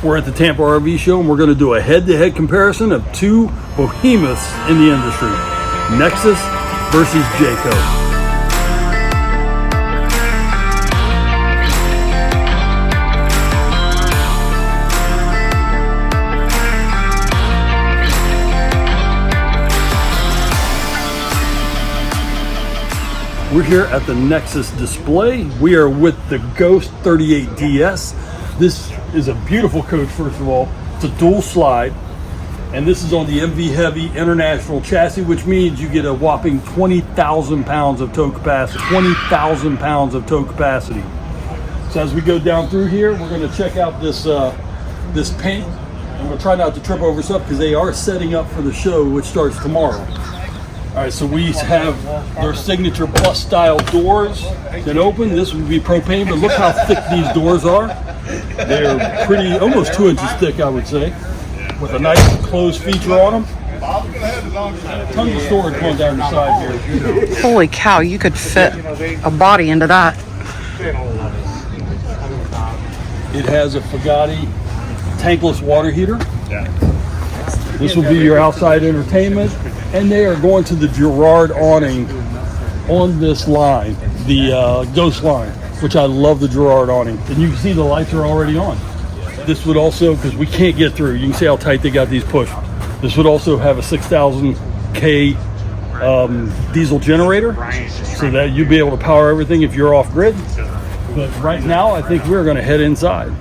We're at the Tampa RV show and we're going to do a head-to-head comparison of two behemoths in the industry, Nexus versus Jayco. We're here at the Nexus display. We are with the Ghost 38DS. This is a beautiful coach, first of all. It's a dual slide, and this is on the MV Heavy International chassis, which means you get a whopping 20,000 pounds of tow capacity. 20,000 pounds of tow capacity. So as we go down through here, we're going to check out this this paint. I'm going to try not to trip over stuff because they are setting up for the show, which starts tomorrow. All right, so we have their signature plus style doors that open. This would be propane, but look how thick these doors are. They're pretty, almost 2 inches thick, I would say, with a nice closed feature on them. Tons of storage going down the side here. Holy cow, you could fit a body into that. It has a Fugatti tankless water heater. This will be your outside entertainment. And they are going to the Girard awning on this line, the Ghost line, which I love the Girard awning. And you can see the lights are already on. This would also, because we can't get through, you can see how tight they got these pushed. This would also have a 6,000 K diesel generator, so that you'd be able to power everything if you're off grid. But right now, I think we're going to head inside.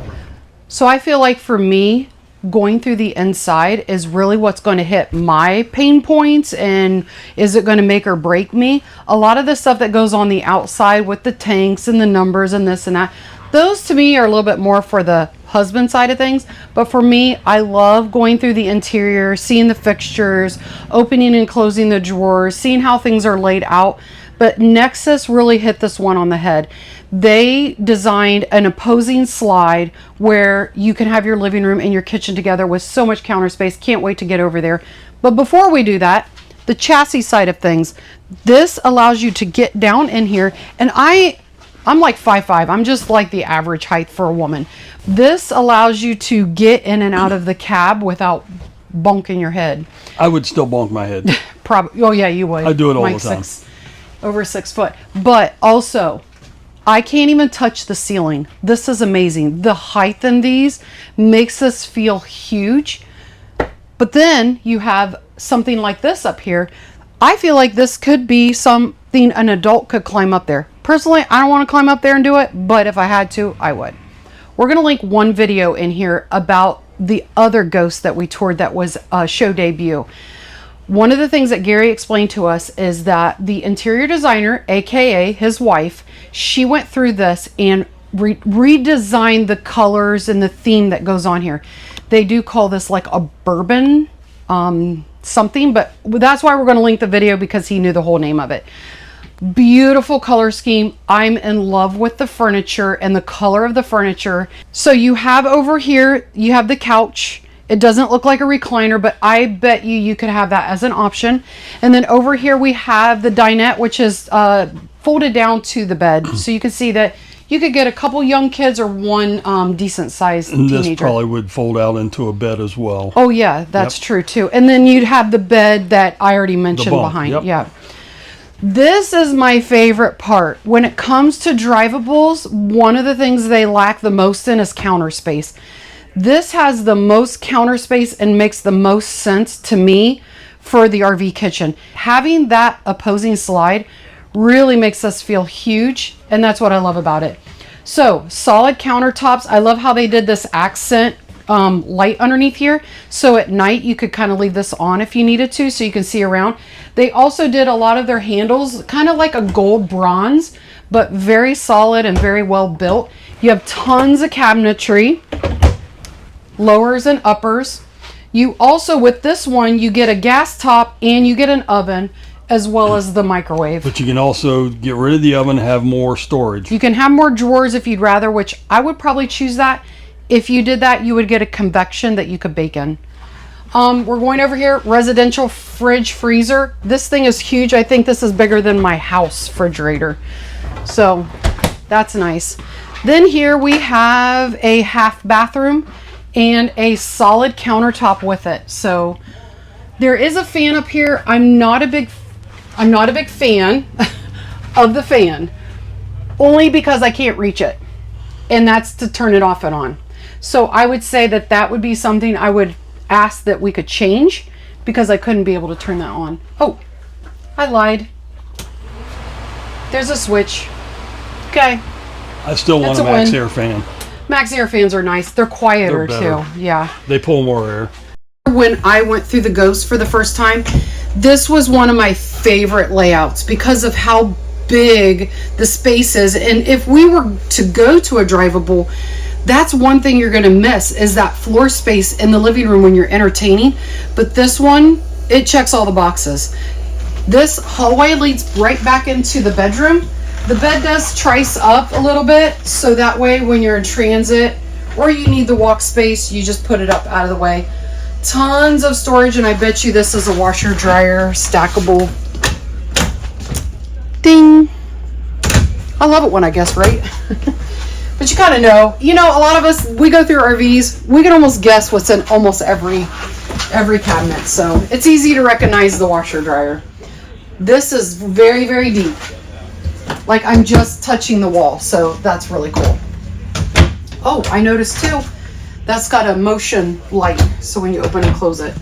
So I feel like for me, going through the inside is really what's going to hit my pain points, and is it going to make or break me? A lot of the stuff that goes on the outside with the tanks and the numbers and this and that, those to me are a little bit more for the husband side of things. But for me, I love going through the interior, seeing the fixtures, opening and closing the drawers, seeing how things are laid out. But Nexus really hit this one on the head. They designed an opposing slide where you can have your living room and your kitchen together with so much counter space. Can't wait to get over there. But before we do that, the chassis side of things, this allows you to get down in here. And I'm like 5'5". I'm just like the average height for a woman. This allows you to get in and out of the cab without bonking your head. I would still bonk my head. Probably. Oh yeah, you would. I do it all the time. Over 6 foot. But also, I can't even touch the ceiling. This is amazing. The height in these makes us feel huge. But then you have something like this up here. I feel like this could be something an adult could climb up there. Personally, I don't want to climb up there and do it, but if I had to, I would. We're going to link one video in here about the other Ghost that we toured that was a show debut. One of the things that Gary explained to us is that the interior designer, aka his wife, she went through this and redesigned the colors and the theme that goes on here. They do call this like a bourbon something, but that's why we're going to link the video, because he knew the whole name of it. Beautiful color scheme. I'm in love with the furniture and the color of the furniture. So you have over here, you have the couch. It doesn't look like a recliner, but I bet you could have that as an option. And then over here we have the dinette, which is folded down to the bed. So you can see that you could get a couple young kids or one decent sized teenager. And this probably would fold out into a bed as well. Oh yeah, that's true too. And then you'd have the bed that I already mentioned behind. Yep. Yeah. This is my favorite part. When it comes to drivables, one of the things they lack the most in is counter space. This has the most counter space and makes the most sense to me for the RV kitchen. Having that opposing slide really makes us feel huge, and that's what I love about it. So solid countertops. I love how they did this accent light underneath here, so at night you could kind of leave this on if you needed to, so you can see around. They also did a lot of their handles kind of like a gold bronze, but very solid and very well built. You have tons of cabinetry, lowers and uppers. You also, with this one, you get a gas top and you get an oven as well as the microwave. But you can also get rid of the oven, have more storage. You can have more drawers if you'd rather, which I would probably choose that. If you did that, you would get a convection that you could bake in. We're going over here, residential fridge freezer. This thing is huge. I think this is bigger than my house refrigerator. So that's nice. Then here we have a half bathroom. and a solid countertop with it. So there is a fan up here. I'm not a big fan of the fan, only because I can't reach it, and that's to turn it off and on. So I would say that that would be something I would ask that we could change, because I couldn't be able to turn that on. Oh, I lied. There's a switch. Okay. I still want a Max Air fan. Max Air fans are nice. They're quieter too. Yeah. They pull more air. When I went through the Ghost for the first time, this was one of my favorite layouts because of how big the space is. And if we were to go to a drivable, that's one thing you're going to miss, is that floor space in the living room when you're entertaining. But this one, it checks all the boxes. This hallway leads right back into the bedroom. The bed does trice up a little bit, so that way when you're in transit or you need the walk space, you just put it up out of the way. Tons of storage, and I bet you this is a washer dryer stackable. Ding. I love it when I guess right. But you kind of know, a lot of us, we go through RVs, we can almost guess what's in almost every cabinet. So it's easy to recognize the washer dryer. This is very, very deep. Like I'm just touching the wall, so that's really cool. Oh, I noticed too, that's got a motion light, so when you open and close it.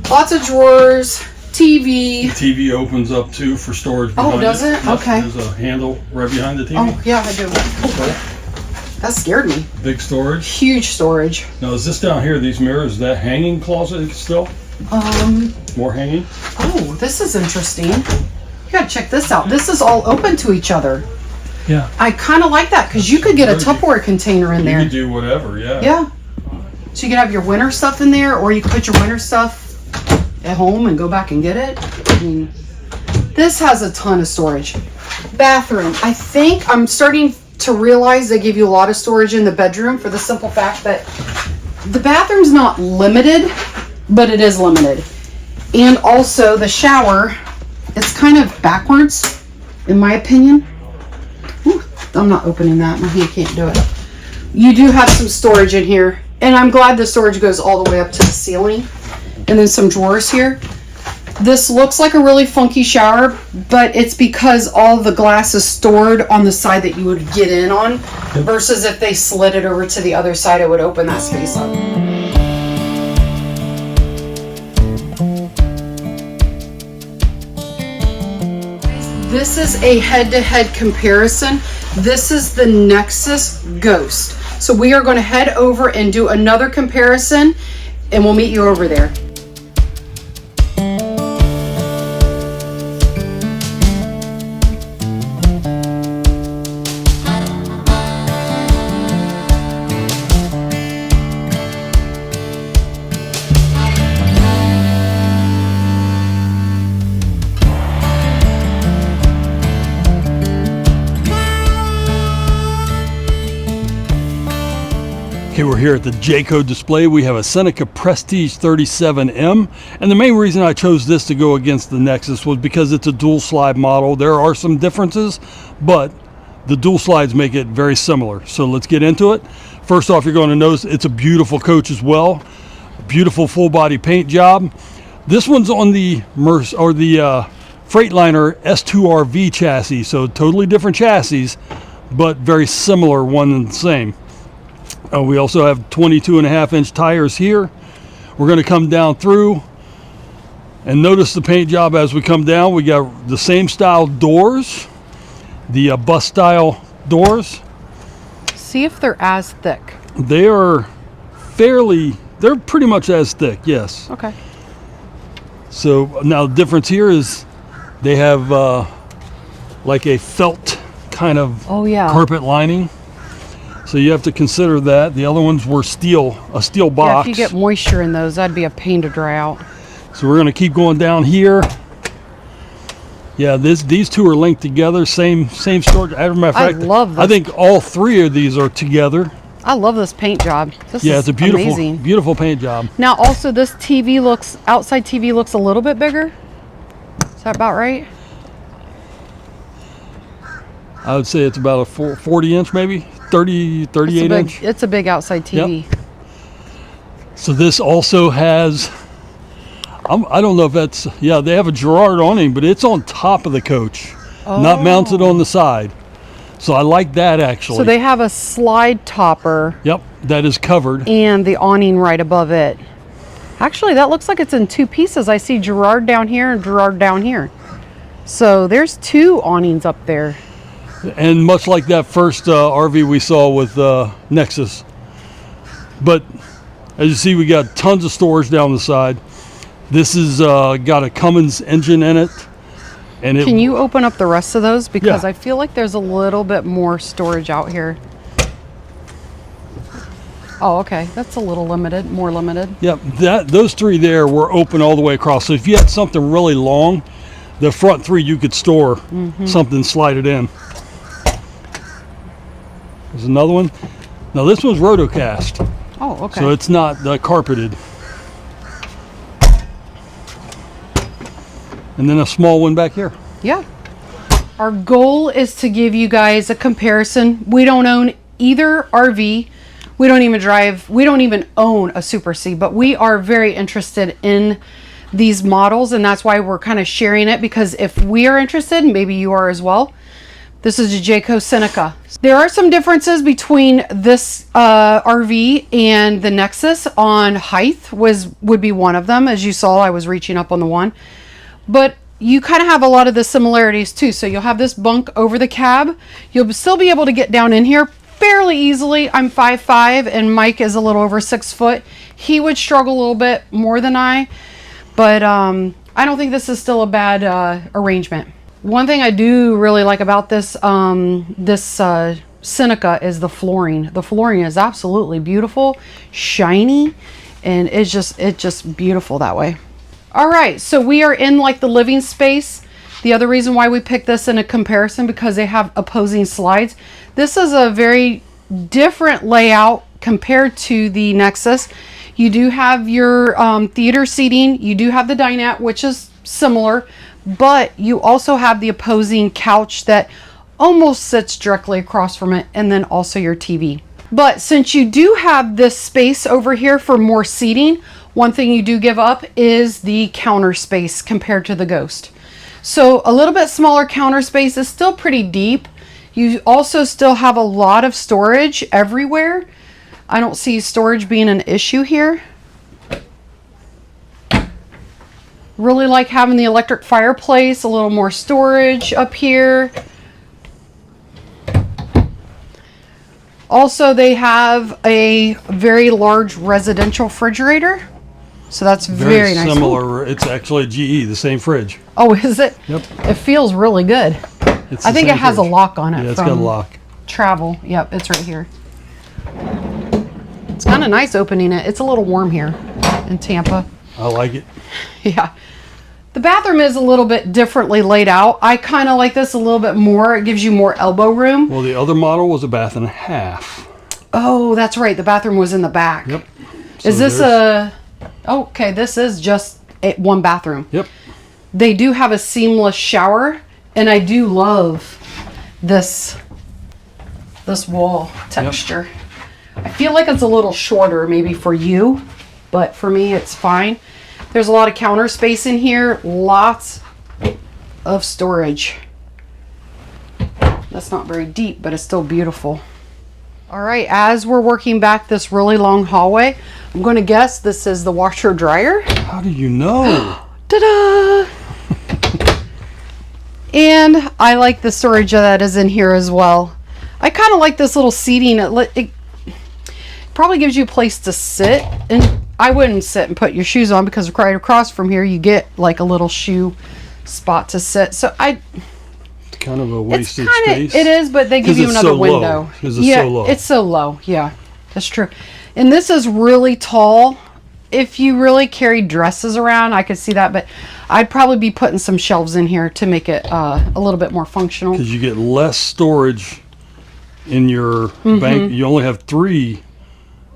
Lots of drawers, TV. The TV opens up too for storage behind it. Oh, does it? Yep, okay. There's a handle right behind the TV. Oh, yeah, I do. Oh, that scared me. Big storage. Huge storage. Now, is this down here, these mirrors, is that hanging closet still? More hanging? Oh, this is interesting. You gotta check this out. This is all open to each other. Yeah. I kind of like that, because you could get a Tupperware container in there. You could do whatever, yeah. Yeah. So you could have your winter stuff in there, or you could put your winter stuff at home and go back and get it. I mean, this has a ton of storage. Bathroom. I think I'm starting to realize they give you a lot of storage in the bedroom, for the simple fact that the bathroom's not limited, but it is limited. And also the shower, it's kind of backwards, in my opinion. Ooh, I'm not opening that. My hand can't do it. You do have some storage in here, and I'm glad the storage goes all the way up to the ceiling. And then some drawers here. This looks like a really funky shower, but it's because all the glass is stored on the side that you would get in on, versus if they slid it over to the other side, it would open that space up. This is a head-to-head comparison. This is the Nexus Ghost. So we are going to head over and do another comparison, and we'll meet you over there. Okay, we're here at the Jayco display. We have a Seneca Prestige 37M, and the main reason I chose this to go against the Nexus was because it's a dual slide model. There are some differences, but the dual slides make it very similar. So let's get into it. First off, you're going to notice it's a beautiful coach as well. Beautiful full body paint job. This one's on the Freightliner S2RV chassis, so totally different chassis, but very similar, one and the same. We also have 22.5-inch tires here. We're going to come down through and notice the paint job as we come down. We got the same style doors, the bus style doors. See if they're as thick. They're pretty much as thick, yes. Okay. So now the difference here is they have like a felt kind of carpet lining. So you have to consider that. The other ones were a steel box. Yeah, if you get moisture in those, that'd be a pain to dry out. So we're going to keep going down here. Yeah, these two are linked together. Same storage. As a matter of fact, I love this. I think all three of these are together. I love this paint job. It's a beautiful paint job. Now, also, this outside TV looks a little bit bigger. Is that about right? I would say it's about a 40-inch, maybe 38 inch. It's a big outside TV. Yep. So this also has, I don't know if that's, yeah, they have a Girard awning, but it's on top of the coach, not mounted on the side. So I like that actually. So they have a slide topper. Yep, that is covered. And the awning right above it. Actually, that looks like it's in two pieces. I see Girard down here and Girard down here. So there's two awnings up there. And much like that first RV we saw with Nexus. But as you see, we got tons of storage down the side. This is got a Cummins engine in it. And Can you open up the rest of those? Because yeah. I feel like there's a little bit more storage out here. Oh, okay. That's a little limited, more limited. Yep, those three there were open all the way across. So if you had something really long, the front three you could store something, slide it in. There's another one. Now this one's rotocast. Oh, okay. So it's not carpeted. And then a small one back here. Yeah. Our goal is to give you guys a comparison. We don't own either RV. We don't even drive. We don't even own a Super C, but we are very interested in these models, and that's why we're kind of sharing it, because if we are interested, maybe you are as well. This is a Jayco Seneca. There are some differences between this RV and the Nexus on height. Would be one of them. As you saw, I was reaching up on the one. But you kind of have a lot of the similarities too. So you'll have this bunk over the cab. You'll still be able to get down in here fairly easily. I'm 5'5" and Mike is a little over 6 foot. He would struggle a little bit more than I, but I don't think this is still a bad arrangement. One thing I do really like about this Seneca is the flooring. The flooring is absolutely beautiful, shiny, and it's just beautiful that way. All right, so we are in like the living space. The other reason why we picked this in a comparison, because they have opposing slides. This is a very different layout compared to the Nexus. You do have your theater seating. You do have the dinette, which is similar, but you also have the opposing couch that almost sits directly across from it, and then also your TV. But since you do have this space over here for more seating, one thing you do give up is the counter space compared to the Ghost. So a little bit smaller counter space is still pretty deep. You also still have a lot of storage everywhere. I don't see storage being an issue here. Really like having the electric fireplace, a little more storage up here. Also, they have a very large residential refrigerator. So that's very nice. Similar. Ooh. It's actually a GE, the same fridge. Oh, is it? Yep. It feels really good. I think it has a lock on it. Yeah, it's got a lock. Travel. Yep, it's right here. It's kind of nice opening it. It's a little warm here in Tampa. I like it. Yeah. The bathroom is a little bit differently laid out. I kind of like this a little bit more. It gives you more elbow room. Well, the other model was a bath and a half. Oh, that's right. The bathroom was in the back. Yep. So is this a... Okay, this is just one bathroom. Yep. They do have a seamless shower, and I do love this wall texture. Yep. I feel like it's a little shorter maybe for you, but for me it's fine. There's a lot of counter space in here, lots of storage. That's not very deep, but it's still beautiful. All right, as we're working back this really long hallway, I'm going to guess this is the washer dryer. How do you know? Ta-da! And I like the storage that is in here as well. I kind of like this little seating. It probably gives you a place to sit, and I wouldn't sit and put your shoes on, because right across from here you get like a little shoe spot to sit. So it's kind of a wasted space. It is, but they give you another window. Because it's so low. It's so low. Yeah, that's true. And this is really tall. If you really carry dresses around, I could see that, but I'd probably be putting some shelves in here to make it a little bit more functional. Because you get less storage in your bank. You only have 3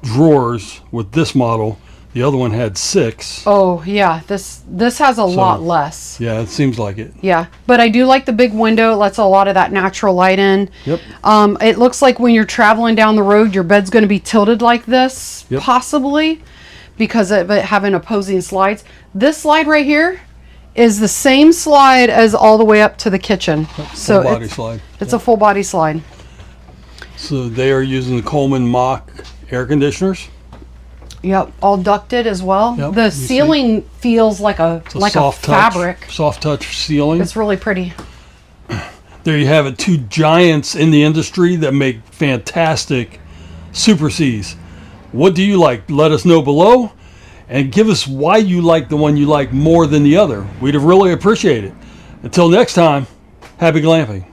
drawers with this model. The other one had 6. Oh yeah, this has a lot less. Yeah, it seems like it. Yeah, but I do like the big window. It lets a lot of that natural light in. Yep. It looks like when you're traveling down the road, your bed's going to be tilted like this, possibly, because of it having opposing slides. This slide right here is the same slide as all the way up to the kitchen. Full body slide. It's a full body slide. So they are using the Coleman Mach air conditioners. Yep, all ducted as well. Yep, The ceiling feels like a soft fabric. Soft touch ceiling. It's really pretty. There you have it, two giants in the industry that make fantastic Super Cs. What do you like? Let us know below, and give us why you like the one you like more than the other. We'd really appreciate it. Until next time, happy glamping.